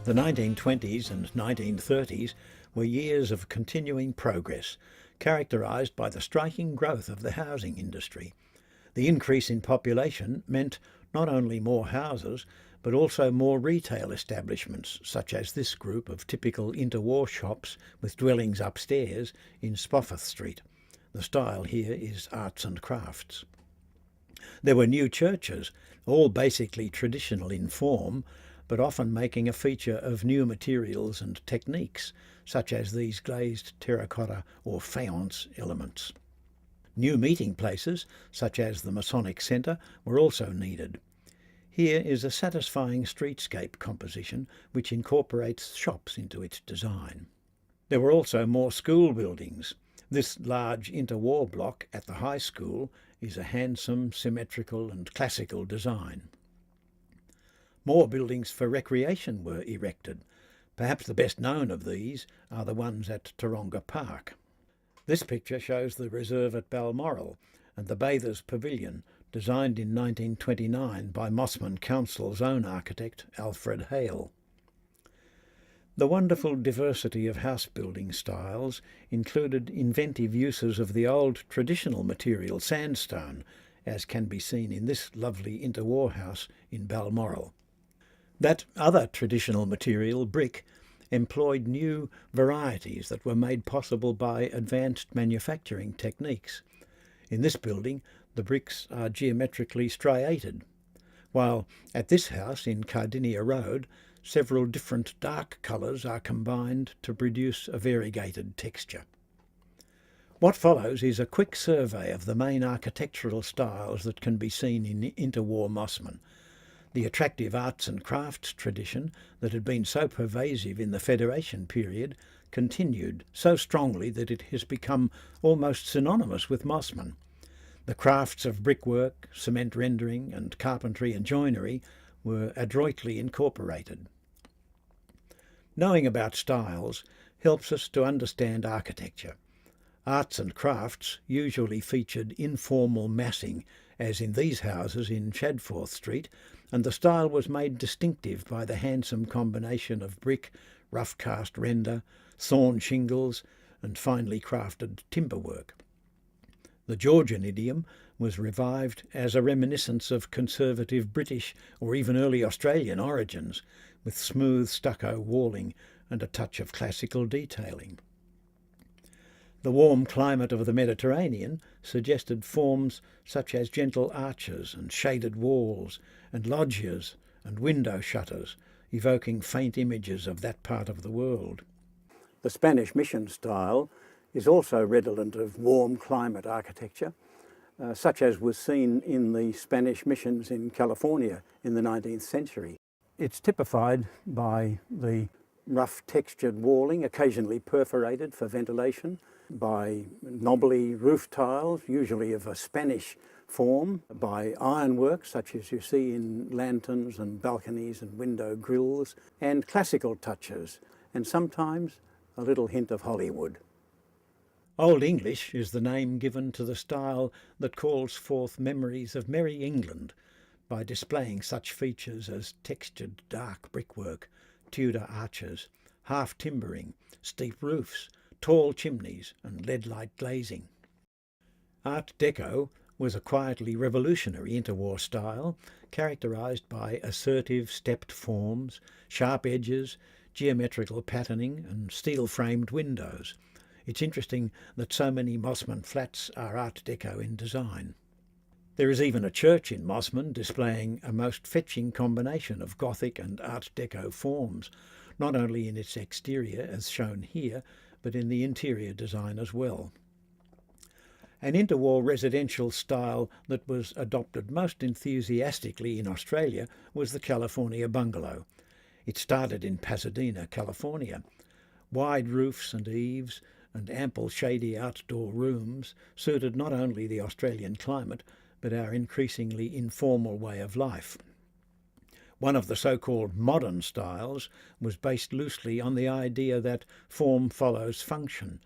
The 1920s and 1930s were years of continuing progress, characterised by the striking growth of the housing industry. The increase in population meant not only more houses, but also more retail establishments, such as this group of typical interwar shops with dwellings upstairs in Spofford Street. The style here is arts and crafts. There were new churches, all basically traditional in form, but often making a feature of new materials and techniques, such as these glazed terracotta or faience elements. New meeting places, such as the Masonic Centre, were also needed. Here is a satisfying streetscape composition which incorporates shops into its design. There were also more school buildings. This large interwar block at the high school is a handsome, symmetrical and classical design. More buildings for recreation were erected. Perhaps the best known of these are the ones at Taronga Park. This picture shows the reserve at Balmoral and the Bathers Pavilion, designed in 1929 by Mosman Council's own architect, Alfred Hale. The wonderful diversity of house building styles included inventive uses of the old traditional material sandstone, as can be seen in this lovely interwar house in Balmoral. That other traditional material, brick, employed new varieties that were made possible by advanced manufacturing techniques. In this building, the bricks are geometrically striated, while at this house in Cardinia Road, several different dark colours are combined to produce a variegated texture. What follows is a quick survey of the main architectural styles that can be seen in interwar Mosman. The attractive arts and crafts tradition that had been so pervasive in the Federation period continued so strongly that it has become almost synonymous with Mosman. The crafts of brickwork, cement rendering and carpentry and joinery were adroitly incorporated. Knowing about styles helps us to understand architecture. Arts and crafts usually featured informal massing, as in these houses in Chadforth Street, and the style was made distinctive by the handsome combination of brick, rough cast render, sawn shingles and finely crafted timberwork. The Georgian idiom was revived as a reminiscence of conservative British or even early Australian origins, with smooth stucco walling and a touch of classical detailing. The warm climate of the Mediterranean suggested forms such as gentle arches and shaded walls and loggias and window shutters, evoking faint images of that part of the world. The Spanish mission style is also redolent of warm climate architecture, such as was seen in the Spanish missions in California in the 19th century. It's typified by the rough textured walling, occasionally perforated for ventilation, by knobbly roof tiles, usually of a Spanish form, by ironwork such as you see in lanterns and balconies and window grilles, and classical touches, and sometimes a little hint of Hollywood. Old English is the name given to the style that calls forth memories of merry England by displaying such features as textured dark brickwork, Tudor arches, half timbering, steep roofs, tall chimneys and lead-like glazing. Art Deco was a quietly revolutionary interwar style characterised by assertive stepped forms, sharp edges, geometrical patterning and steel-framed windows. It's interesting that so many Mosman flats are Art Deco in design. There is even a church in Mosman displaying a most fetching combination of Gothic and Art Deco forms, not only in its exterior as shown here, but in the interior design as well. An interwar residential style that was adopted most enthusiastically in Australia was the California bungalow. It started in Pasadena, California. Wide roofs and eaves and ample shady outdoor rooms suited not only the Australian climate, but our increasingly informal way of life. One of the so-called modern styles was based loosely on the idea that form follows function.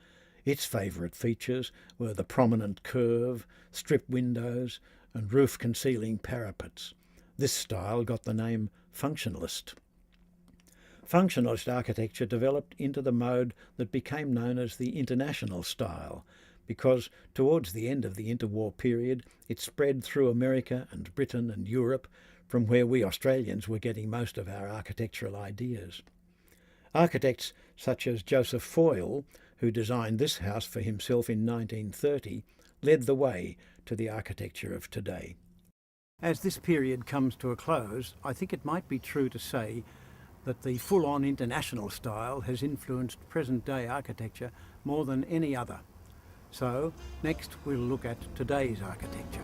Its favourite features were the prominent curve, strip windows and roof-concealing parapets. This style got the name functionalist. Functionalist architecture developed into the mode that became known as the International style, because towards the end of the interwar period it spread through America and Britain and Europe, from where we Australians were getting most of our architectural ideas. Architects such as Joseph Foyle, who designed this house for himself in 1930, led the way to the architecture of today. As this period comes to a close, I think it might be true to say that the full-on international style has influenced present-day architecture more than any other. So, next we'll look at today's architecture.